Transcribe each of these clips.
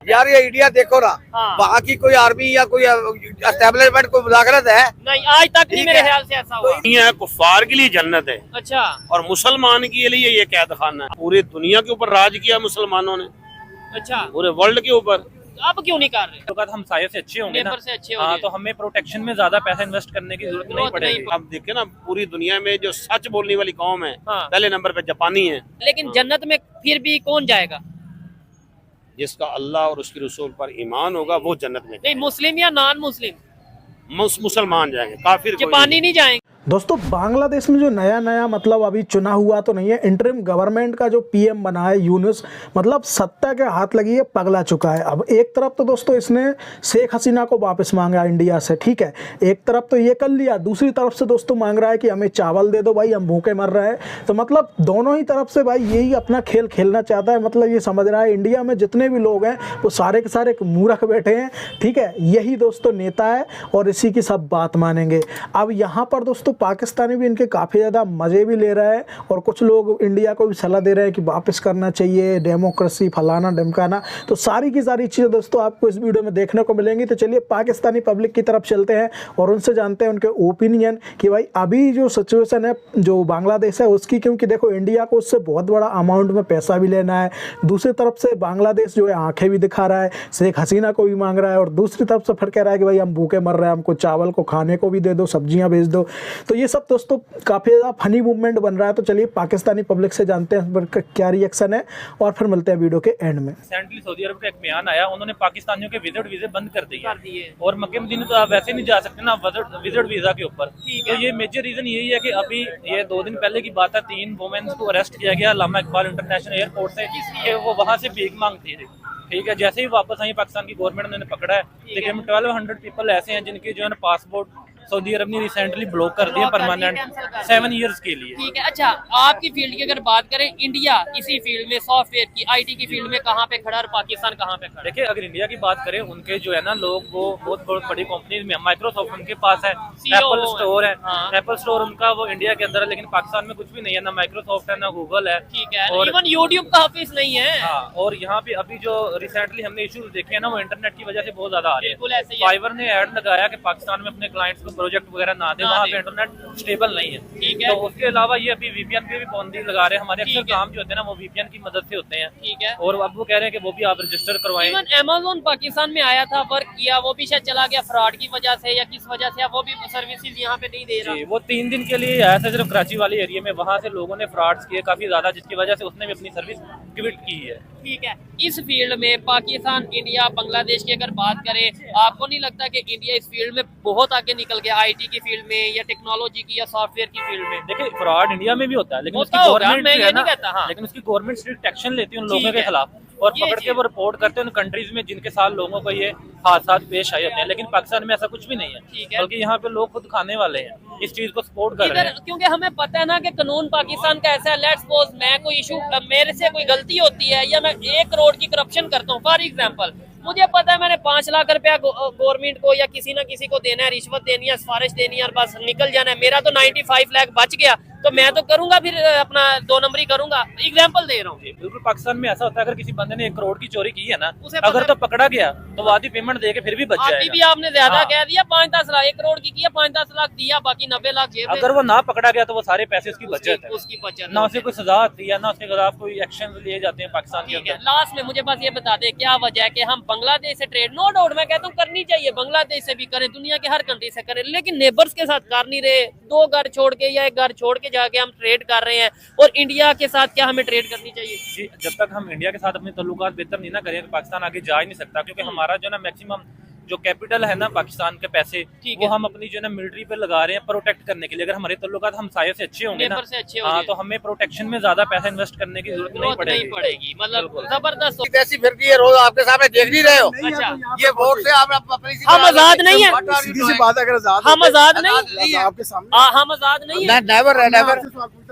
सकता है। यार ये इंडिया देखो ना, हाँ। वहाँ की कोई आर्मी या कोई एस्टेब्लिशमेंट कोई मुदाखलत है? नहीं, आज तक नहीं मेरे ख्याल से ऐसा हुआ। नहीं है, कुफार के लिए जन्नत है अच्छा और मुसलमान के लिए ये कैद खाना है। पूरी दुनिया के ऊपर राज किया मुसलमानों ने, अच्छा, पूरे वर्ल्ड के ऊपर। अब क्यों नहीं कर रहे? तो हम साये से अच्छे होंगे ना, नेबर से अच्छे हाँ, होंगे। तो हमें प्रोटेक्शन में ज्यादा पैसा इन्वेस्ट करने की जरूरत नहीं पड़ेगी। अब देखे ना, पूरी दुनिया में जो सच बोलने वाली कौम है, हाँ। पहले नंबर पे जापानी है। लेकिन जन्नत में फिर भी कौन जाएगा? जिसका अल्लाह और उसके रसूल पर ईमान होगा वो जन्नत में नहीं, मुस्लिम या नॉन मुस्लिम? मुसलमान जाएंगे, काफिर कोई जापानी नहीं जाएंगे। दोस्तों बांग्लादेश में जो नया मतलब अभी चुना हुआ तो नहीं है, इंटरिम गवर्नमेंट का जो पीएम बना है यूनुस, मतलब सत्ता के हाथ लगी है, पगला चुका है। अब एक तरफ तो दोस्तों इसने शेख हसीना को वापस मांगा इंडिया से, ठीक है, एक तरफ तो ये कर लिया, दूसरी तरफ से दोस्तों मांग रहा है कि हमें चावल दे दो भाई, हम भूखे मर रहे हैं। तो मतलब दोनों ही तरफ से भाई यही अपना खेल खेलना चाहता है। मतलब ये समझ रहा है इंडिया में जितने भी लोग हैं वो सारे के सारे मूर्ख बैठे हैं, ठीक है, यही दोस्तों नेता है और इसी की सब बात मानेंगे। अब यहाँ पर दोस्तों पाकिस्तानी भी इनके काफ़ी ज़्यादा मज़े भी ले रहा है और कुछ लोग इंडिया को भी सलाह दे रहे हैं कि वापस करना चाहिए, डेमोक्रेसी फलाना ढमकाना। तो सारी की सारी चीज़ें दोस्तों आपको इस वीडियो में देखने को मिलेंगी। तो चलिए पाकिस्तानी पब्लिक की तरफ चलते हैं और उनसे जानते हैं उनके ओपिनियन कि भाई अभी जो सिचुएशन है जो बांग्लादेश है उसकी, क्योंकि देखो इंडिया को उससे बहुत बड़ा अमाउंट में पैसा भी लेना है, दूसरी तरफ से बांग्लादेश जो है आंखें भी दिखा रहा है, शेख हसीना को भी मांग रहा है, और दूसरी तरफ से फिर कह रहा है कि भाई हम भूखे मर रहे हैं, हमको चावल को खाने को भी दे दो, सब्जियां भेज दो। तो ये सब दोस्तों काफ़ी ज़्यादा फनी मूवमेंट बन रहा है। तो चलिए पाकिस्तानी पब्लिक से जानते हैं क्या रिएक्शन है और फिर मिलते हैं वीडियो के एंड में। रिसेंटली सऊदी अरब का एक बयान आया, उन्होंने पाकिस्तानियों के विजिट वीजे बंद कर दिए और मक्के मदीने तो आप वैसे नहीं जा सकते ना विजिट वीजा के ऊपर। तो ये मेजर रीजन यही है कि अभी ये 2 दिन पहले की बात है, 3 वुमेन को अरेस्ट किया गया अल्लामा इकबाल इंटरनेशनल एयरपोर्ट से कि वो वहाँ से भीख मांगती थी, ठीक है। जैसे ही वापस आई पाकिस्तान की गवर्नमेंट ने पकड़ा है, लेकिन 1200 पीपल ऐसे हैं जिनके जो है ना पासपोर्ट सऊदी अरब ने रिसेंटली ब्लॉक कर दिया परमानेंट 7 ईयर्स के लिए, ठीक है। अच्छा, आपकी फील्ड की अगर बात करें, इंडिया इसी फील्ड में सॉफ्टवेयर की आईटी की फील्ड में कहाँ पे खड़ा और पाकिस्तान कहाँ पे खड़ा? देखिए अगर इंडिया की बात करें, उनके जो है ना लोग वो बहुत बड़ी कंपनीज में, माइक्रोसॉफ्ट उनके पास है, एप्पल स्टोर है, एप्पल स्टोर उनका वो इंडिया के अंदर है, लेकिन पाकिस्तान में कुछ भी नहीं है, ना माइक्रोसॉफ्ट है ना गूगल है, ठीक है, और इवन यूट्यूब का ऑफिस नहीं है। हाँ, और यहाँ पे अभी जो रिसेंटली हमने इश्यूज देखे हैं ना वो इंटरनेट की वजह से बहुत ज्यादा आ रहे बिल्कुल हैं। ऐसे ही है। फाइवर ने ऐड लगाया कि पाकिस्तान में अपने क्लाइंट्स को प्रोजेक्ट वगैरह ना दे, वहाँ पे इंटरनेट स्टेबल नहीं है, ठीक है। तो उसके अलावा ये अभी वीपीएन पे भी पाबंदी लगा रहे हैं। हमारे अक्सर ठीक है। काम जो होते हैं ना वो वीपीएन की मदद से होते हैं, ठीक है। और अब वो कह रहे हैं कि वो भी आप रजिस्टर करवाएं। इवन अमेज़न पाकिस्तान में आया था, वर्क किया, वो भी शायद चला गया फ्रॉड की वजह से या किस वजह से, वो भी सर्विसेज यहाँ पे नहीं दे रहा। जी, वो 3 दिन के लिए आया था सिर्फ कराची वाले एरिया में, वहाँ से लोगों ने फ्रॉड्स किए काफी ज्यादा, जिसकी वजह से उसने भी अपनी सर्विस क्विट की है। ठीक है, इस फील्ड में पाकिस्तान, इंडिया, बांग्लादेश की अगर बात करें, आपको नहीं लगता कि इंडिया इस फील्ड में बहुत आगे निकल गया, आईटी की फील्ड में या टेक्नोलॉजी की या सॉफ्टवेयर की फील्ड में? देखिए फ्रॉड इंडिया में भी होता है, लेकिन उसकी होता होगा, गवर्नमेंट मैं जो ये है नहीं ना, कहता, हाँ। लेकिन उसकी गवर्नमेंट स्ट्रिक्ट एक्शन लेती है उन ठीक लोगों के है। खिलाफ, और ये पकड़ के चीज़। वो रिपोर्ट करते हैं उन कंट्रीज में जिनके साथ लोगों को ये हादसा पेश आए होते हैं। लेकिन पाकिस्तान में ऐसा कुछ भी नहीं ठीक है, है। बल्कि यहाँ पे लोग खुद खाने वाले हैं, इस चीज को सपोर्ट कर रहे हैं। क्योंकि हमें पता है ना कि कानून पाकिस्तान का ऐसा है, लेट्स सपोज मैं कोई इशू, मेरे से कोई गलती होती है या मैं 1 करोड़ की करप्शन करता हूँ फॉर एग्जांपल, मुझे पता है मैंने 5 लाख रुपया गवर्नमेंट को या किसी ना किसी को देना है, रिश्वत देनी है, सिफारिश देनी है और बस निकल जाना है, मेरा तो 95 लाख बच गया, तो मैं तो करूंगा फिर अपना 2 नंबरी करूंगा। एग्जांपल दे रहा हूँ। बिल्कुल पाकिस्तान में ऐसा होता है, अगर किसी बंदे ने 1 करोड़ की चोरी की है ना, उसे अगर पता- तो पकड़ा गया तो वो आधी पेमेंट दे के फिर भी बच अभी जाएगा। भी आपने ज्यादा हाँ। कह दिया, 5-10 लाख, 1 करोड़ की किया, 5-10 लाख दिया, बाकी 90 लाख जेब में। अगर वो ना पकड़ा गया तो वो सारे पैसे उसकी बचत है, उसकी बचत ना उसे कोई सजा आती है, ना उसके खिलाफ कोई एक्शन लिए जाते हैं पाकिस्तान के ठीक है। अंदर। लास्ट में मुझे बस ये बता दे, क्या वजह है कि हम बांग्लादेश से ट्रेड, नो डाउट मैं कहता हूँ करनी चाहिए, बांग्लादेश से भी करें, दुनिया के हर कंट्री से करें, लेकिन नेबर्स के साथ कर नहीं रहे। 2 घर छोड़ के या 1 घर छोड़ के जाके हम ट्रेड कर रहे हैं, और इंडिया के साथ क्या हमें ट्रेड करनी चाहिए? जी, जब तक हम इंडिया के साथ अपने तल्लुकात बेहतर नहीं ना करें तो पाकिस्तान आगे जा ही नहीं सकता, क्योंकि हमारा जो ना मैक्सिमम जो कैपिटल है ना पाकिस्तान के पैसे, ठीक वो है। हम अपनी जो ना मिलिट्री पे लगा रहे हैं प्रोटेक्ट करने के लिए। अगर हमारे तल्लुकात हम साये से अच्छे होंगे ना, नेबर से अच्छे हाँ, होंगे। तो हमें प्रोटेक्शन में ज्यादा पैसा इन्वेस्ट करने की जरूरत नहीं पड़ेगी। मतलब बिल्कुल। जबरदस्त हो। ऐसी फिर रही है, रोज आपके सामने देख नहीं रहे हो। अच्छा, ये वोट से आप अपनी हम आजाद नहीं है, सीधी सी बात है, अगर आजाद हम आजाद नहीं, आपके सामने हम आजाद नहीं है। नेवर है, नेवर।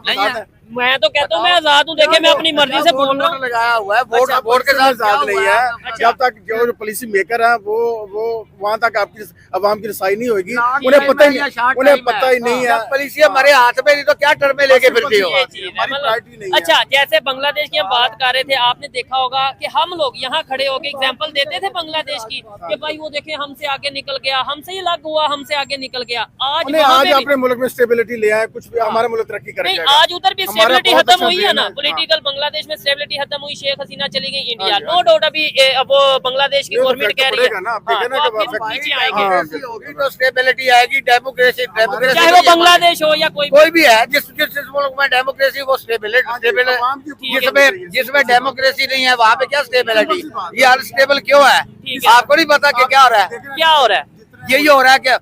नहीं है। मैं तो कहता हूँ मैं आजाद हूँ, देखे मैं अपनी मर्जी से बोल रहा हूँ। लगाया हुआ है वोट, अच्छा, वोट के साथ साथ नहीं है। अच्छा। जब तक जो पॉलिसी मेकर है वो वहाँ तक आपकी आवाम की रसाई नहीं होगी, उन्हें पता ही नहीं है। पॉलिसी हमारे हाथ में नहीं तो क्या टर्मे लेके फिरती हो। ये चीज है, हमारी मतलब- प्रायोरिटी नहीं है। अच्छा, जैसे बांग्लादेश की हम बात कर रहे थे, आपने देखा होगा कि हम लोग यहाँ खड़े होके एग्जांपल देते थे बांग्लादेश की कि भाई वो देखे हमसे आगे निकल गया, हमसे ही अलग हुआ, हमसे आगे निकल गया। आज उन्हें वहाँ आज पे भी- अपने मुल्क में स्टेबिलिटी ले आए, कुछ भी हमारा मुल्क तरक्की कर नहीं, जाएगा। आज उधर भी हमारा स्टेबिलिटी बहुत खत्म अच्छा हुई है देन ना, है। पॉलिटिकल बांग्लादेश में स्टेबिलिटी खत्म हुई, शेख हसीना चली गई इंडिया, हाँ, नो डाउट। अभी वो बांग्लादेश की ये तो गवर्नमेंट फैक्ट कह रही पड़ेगा है ना, आप हाँ, देखें ना तो कि आप फिर फैक्ट- नीचे हाँ। आएंगे। डेमोक्रेसी होगी तो स्टेबिलिटी आएगी। डेमोक्रेसी चाहे वो बांग्लादेश हो या कोई भी है, जिस जिस मुल्क में डेमोक्रेसी वो स्टेबिलिटी आवाम की जिसमें जिसमें डेमोक्रेसी नहीं है वहाँ पे क्या स्टेबिलिटी। ये अनस्टेबल क्यों है? ठीक है। आपको नहीं पता कि क्या हो रहा है? क्या हो रहा है? यही हो रहा है कि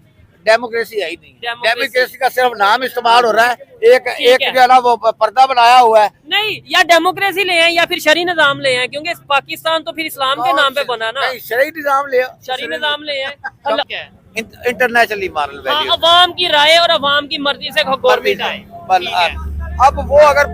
डेमोक्रेसी है ही नहीं। डेमोक्रेसी का सिर्फ नाम इस्तेमाल हो रहा है। एक है। जो है ना वो पर्दा बनाया हुआ है। नहीं, या डेमोक्रेसी ले आए या फिर शरी निजाम ले आए, क्योंकि पाकिस्तान तो फिर इस्लाम के नाम पे बना ना। नहीं, शरई निजाम ले शरी निजाम ले आए, अलग है। इंटरनेशनली मॉरल हाँ, वैल्यू। अवाम की राय और अवाम की मर्जी से गवर्नमेंट आए। ठीक है। अब वो अगर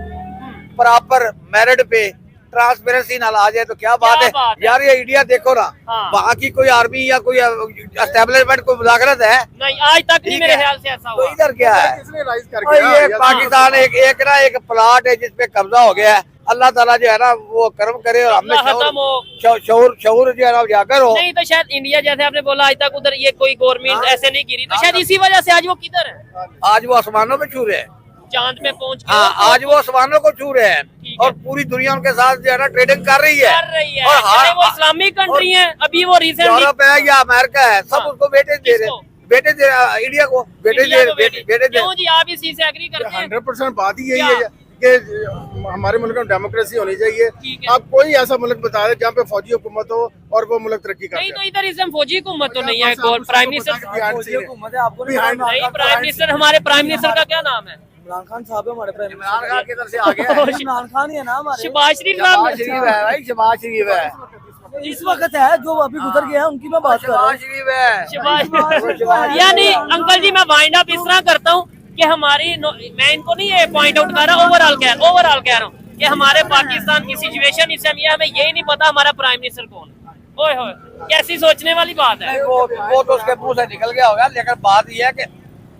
प्रॉपर मेरिट पे ट्रांसपेरेंसी ना ला जाए तो क्या बात है बात है? यार। ये इंडिया देखो ना, हाँ। वहाँ की कोई आर्मी या कोई एस्टेब्लिशमेंट कोई मुजाकरत है नहीं, आज तक नहीं ठीक मेरे है। ख्याल से ऐसा तो हुआ। इधर क्या है? किसने राइज और करके ये पाकिस्तान एक प्लाट है जिसपे कब्जा हो गया है। अल्लाह ताला जो है ना वो कर्म करे और हमें अल्लाह खत्म हो। शऊर जो है ना जाकर हो। नहीं तो शायद इंडिया, जैसे आपने बोला, आज तक उधर ये कोई गवर्नमेंट ऐसे नहीं गिरी, तो शायद इसी वजह से आज वो किधर है, आज वो आसमानों पे छू रहे हैं। चांद पे पहुंच के हाँ, आज वो आसमानों को छू रहे हैं ठीक है। और पूरी दुनिया उनके साथ जो है ना ट्रेडिंग कर रही है। कर रही है। और चाहे वो इस्लामिक कंट्री है, अभी वो रिसेंटली यूरोप है या अमेरिका है, सब हाँ। उसको बेटे दे रहे किसको? बेटे दे इंडिया को बेटे दे क्यों जी, आप इस चीज से एग्री करते हैं? 100% बात ही यही क्या? है कि हमारे मुल्क में डेमोक्रेसी होनी चाहिए। ठीक है। आप कोई ऐसा मुल्क बता दें जहाँ पे फौजी हुकूमत हो और वो मुल्क तरक्की कर नहीं तो जाए। इधर इसमें फौजी हुकूमत तो नहीं है, प्राइम मिनिस्टर नहीं, प्राइम मिनिस्टर हमारे प्राइम मिनिस्टर का क्या नाम है? इमरान खान की तरफ से आ गया है। शहबाज शरीफ साहब। शहबाज शरीफ है भाई, शहबाज शरीफ है। इस वक्त है जो अभी गुजर गया है उनकी मैं बात कर रहा हूँ। शहबाज शरीफ है। शहबाज यानी अंकल जी, मैं वाइंड अप इस तरह करता हूँ कि हमारी मैं इनको नहीं ये पॉइंट आउट कर रहा, ओवरऑल कह रहा हूँ कि हमारे पाकिस्तान की सिचुएशन इस समय हमें यही नहीं पता हमारा प्राइम मिनिस्टर कौन है। ओए होए, कैसी सोचने वाली बात है। वो तो उसके मुंह से निकल गया होगा, लेकिन बात यह है कि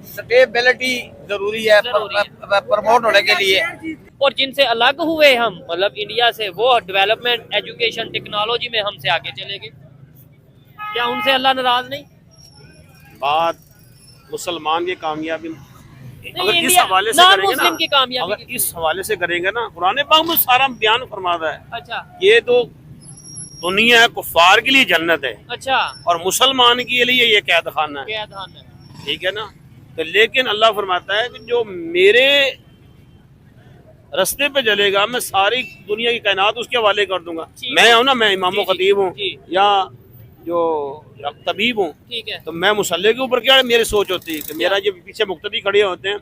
स्टेबिलिटी जरूरी है प्रमोट होने के लिए। और जिनसे अलग हुए हम, मतलब इंडिया से, वो डेवलपमेंट, एजुकेशन, टेक्नोलॉजी में हमसे आगे चले गए। क्या उनसे अल्लाह नाराज नहीं? बात मुसलमान की कामयाबी अगर इस इंडिया हवाले से नॉन करेंगे मुस्लिम ना, की कामयाबी अगर इस हवाले से करेंगे ना, कुरान पाक में सारा बयान फरमाता है। अच्छा ये तो दुनिया कुफार के लिए जन्नत है अच्छा, और मुसलमान के लिए ये कैद खाना है। क्या धान है? ठीक है ना। तो लेकिन अल्लाह फरमाता है कि जो मेरे रास्ते पे चलेगा मैं सारी दुनिया की कायनात उसके हवाले कर दूंगा। ठीक मैं हूं ना, मैं इमाम जी, खतीब हूँ जी। या जो तबीब हूँ, ठीक है। तो मैं मुसल्ले के ऊपर क्या मेरी सोच होती है कि मेरा जो पीछे मुक्तदी खड़े होते हैं,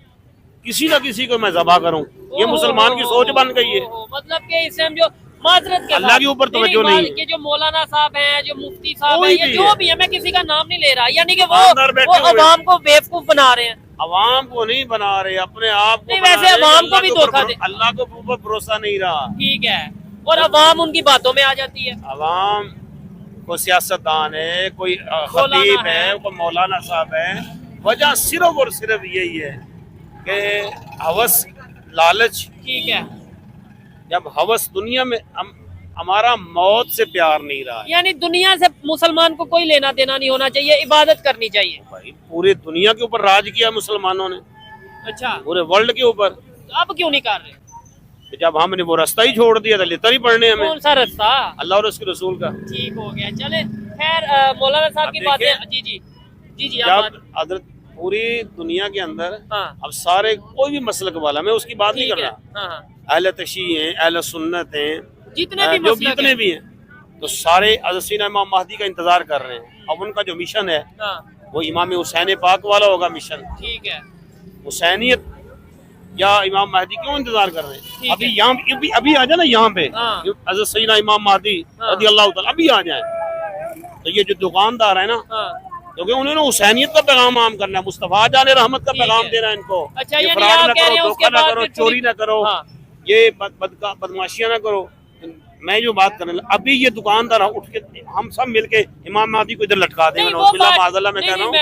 किसी ना किसी को मैं ज़बा करूँ। ये मुसलमान की सोच बन गई है। मतलब कि इससे हम जो माजरत के अल्लाह साथ- के ऊपर तवज्जो नहीं है। ये जो मौलाना साहब हैं, जो मुफ्ती साहब कोई हैं, ये भी जो है। भी है, मैं किसी का नाम नहीं ले रहा, यानी कि ईमानदार बैठे वो हुए। अवाम को बेवकूफ बना रहे हैं। अवाम को नहीं बना रहे, अपने आप को नहीं, बना वैसे रहे हैं कि अवाम को अल्लाह भी के ऊपर धोखा दे- अल्लाह के ऊपर भरोसा नहीं रहा। ठीक है, और अवाम उनकी बातों में आ जाती है। अवाम कोई सियासतदान है, कोई मौलाना खतीब है, है। कोई मौलाना साहब है। वजह सिर्फ और सिर्फ यही है कि हवस, लालच। ठीक है, जब हवस दुनिया में हमारा मौत से प्यार नहीं रहा है। यानी दुनिया से मुसलमान को कोई लेना देना नहीं होना चाहिए, इबादत करनी चाहिए। भाई पूरी दुनिया के ऊपर राज किया मुसलमानों ने, अच्छा, पूरे वर्ल्ड के ऊपर। अब क्यों नहीं कर रहे? जब हमने वो रास्ता ही छोड़ दिया था, लेता नहीं पड़ने हमें कौन सा रास्ता? अल्लाह और उसके रसूल का। ठीक हो गया, चले। खैर, मौलाना साहब अब की देखिए, बातें, जी आप जब हजरत पूरी दुनिया के अंदर हाँ। अब सारे कोई भी मसलक वाला, मैं उसकी बात नहीं ठीक कर है, रहा, हाँ, हाँ। अहले तशी हैं, अहले सुन्नत हैं, जितने भी जो मसलक जितने हैं। भी हैं, तो सारे हज़रत सैयदना इमाम महदी का इंतजार कर रहे हैं। अब उनका जो मिशन है हाँ, वो इमाम हुसैन पाक वाला होगा मिशन। ठीक है, हुसैनियत या इमाम महदी क्यों इंतजार कर रहे ठीक हैं? अभी है। यहाँ अभी आ जाए ना यहाँ पे, हाँ। हज़रत सैयदना इमाम महदी हाँ। रज़ी अल्लाह तआला अभी आ जाए। तो ये जो दुकानदार है ना, हाँ। क्योंकि उन्होंने हुसैनियत का पैगाम आम करना है, मुस्तफा जाने रहमत का ठीक पैगाम है। देना है इनको। अच्छा, ये यानी फ्रॉड आप ना कह रहे करो, हैं धोखा उसके ना बाद करो, फिर चोरी ना करो, हाँ। ये बदमाशियां ना करो। मैं जो बात करने लगा, अभी ये दुकानदार उठ के हम सब मिलके इमाम महदी को इधर लटका देंगे। माज़अल्लाह मैं कह रहा हूँ,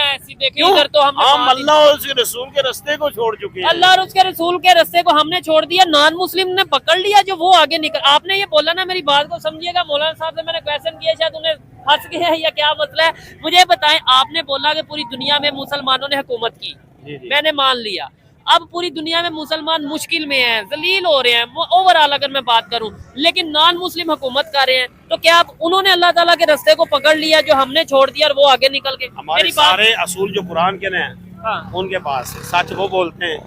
क्यों हम अल्लाह और उसके रसूल के रास्ते को छोड़ चुके हैं। अल्लाह और उसके रसूल के रास्ते को हमने छोड़ दिया, नॉन मुस्लिम ने पकड़ लिया जो वो आगे निकल। आपने ये बोला ना, मेरी बात को समझिएगा। मौलाना साहब से मैंने क्वेश्चन किया, शायद उन्हें फंस गया है या क्या मसला है, मुझे बताएं। आपने बोला कि पूरी दुनिया में मुसलमानों ने हुकूमत की, मैंने मान लिया। अब पूरी दुनिया में मुसलमान मुश्किल में हैं, जलील हो रहे हैं ओवरऑल अगर मैं बात करूं, लेकिन नॉन मुस्लिम हुकूमत कर रहे हैं, तो क्या आप उन्होंने अल्लाह ताला के रास्ते को पकड़ लिया जो हमने छोड़ दिया और वो आगे निकल गए? हमारे सारे असूल जो कुरान के हैं, हाँ, उनके पास है। सच वो बोलते हैं,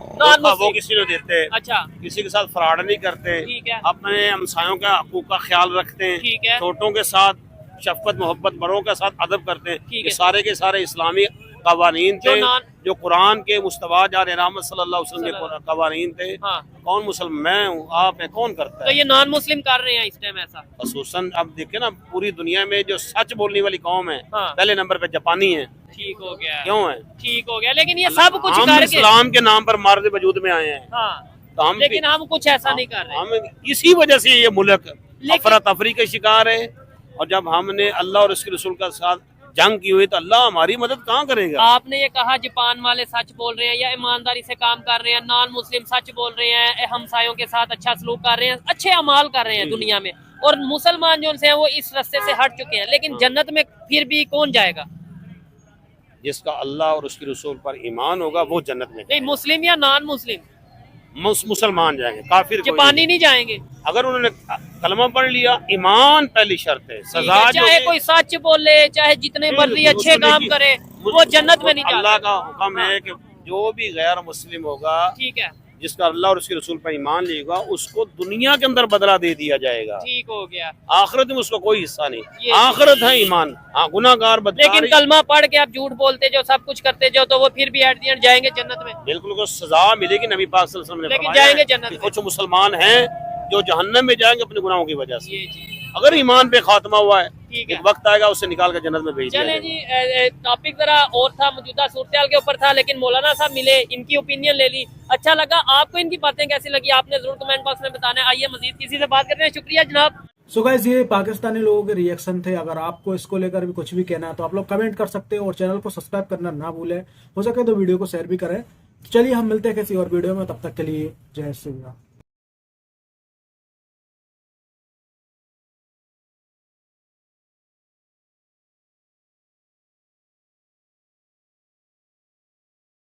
वो किसी को देते हैं। अच्छा, किसी के साथ फ्रॉड नहीं करते, ठीक है, अपने हमसायों का हकूक का ख्याल रखते हैं, ठीक है, छोटों के साथ शफकत मोहब्बत, बड़ों के साथ अदब करते हैं। ये सारे के सारे इस्लामी कवानीन थे जो कुरान के मुस्तफा जान रहमत सल्लल्लाहु अलैहि वसल्लम के कवानीन थे। हाँ। कौन मुसलमान, मैं हूँ, आप है, कौन करता है? तो ये नॉन मुस्लिम कर रहे हैं इस टाइम ऐसा। खसूसन अब देखे ना, पूरी दुनिया में जो सच बोलने वाली कौम है, हाँ, पहले नंबर पे जापानी है। ठीक हो गया, क्यों है? ठीक हो गया, लेकिन ये सब कुछ हम इस्लाम के नाम पर मार्ग वजूद में आए हैं। हाँ, तो हम, लेकिन हम कुछ ऐसा नहीं कर रहे। हम इसी वजह से ये मुल्क अफरा तफरी का शिकार है। और जब हमने अल्लाह और उसके रसूल का साथ जंग की हुई तो अल्लाह हमारी मदद कहाँ करेगा? आपने ये कहा जापान वाले सच बोल रहे हैं या ईमानदारी से काम कर रहे हैं, नॉन मुस्लिम सच बोल रहे हैं, हमसायों के साथ अच्छा सलूक कर रहे हैं, अच्छे अमाल कर रहे हैं दुनिया में, और मुसलमान जो हैं वो इस रास्ते से हट चुके हैं। लेकिन जन्नत में फिर भी कौन जाएगा? जिसका अल्लाह और उसके रसूल पर ईमान होगा वो जन्नत में। नहीं, मुस्लिम या नॉन मुस्लिम? मुसलमान जाएंगे, काफिर जापानी नहीं जाएंगे। अगर उन्होंने कलमा पढ़ लिया, ईमान पहली शर्त है। सजा चाहे कोई सच बोले, चाहे जितने मर्जी अच्छे काम करे, वो जन्नत में नहीं जाता। अल्लाह का हुक्म है कि जो भी गैर मुस्लिम होगा, ठीक है, जिसका अल्लाह और उसके रसूल पर ईमान लेगा, उसको दुनिया के अंदर बदला दे दिया जाएगा। ठीक हो गया। आखिरत में उसको कोई हिस्सा नहीं। आखिरत है ईमान। हाँ, गुनाहगार लेकिन कलमा पढ़ के आप झूठ बोलते जो, सब कुछ करते जो, तो वो फिर भी एट द एंड जाएंगे जन्नत में। बिल्कुल, को सजा मिलेगी। नबी पाक सल्लल्लाहु अलैहि वसल्लम ने लेकिन जाएंगे जन्नत में। कुछ मुसलमान हैं जो जहन्नम में जाएंगे अपने गुनाहों की वजह से। अगर ईमान पे खात्मा हुआ है, एक वक्त आएगा उसे निकाल कर जन्नत में भेज दिया जाएगा। चले जी, टॉपिक जरा और था, मौजूदा सूरत के ऊपर था, लेकिन मौलाना साहब मिले, इनकी ओपिनियन ले ली, अच्छा लगा। आपको इनकी बातें कैसी लगी आपने जरूर कमेंट बॉक्स में बताना है। आइए मजीद किसी से बात करते हैं। शुक्रिया जनाब। सो गाइस, ये पाकिस्तानी लोगों के रिएक्शन थे। अगर आपको इसको लेकर भी कुछ भी कहना है तो आप लोग कमेंट कर सकते हो, और चैनल को सब्सक्राइब करना ना भूलें। हो सके तो वीडियो को शेयर भी करें। चलिए हम मिलते हैं किसी और वीडियो में, तब तक के लिए जय श्री राम।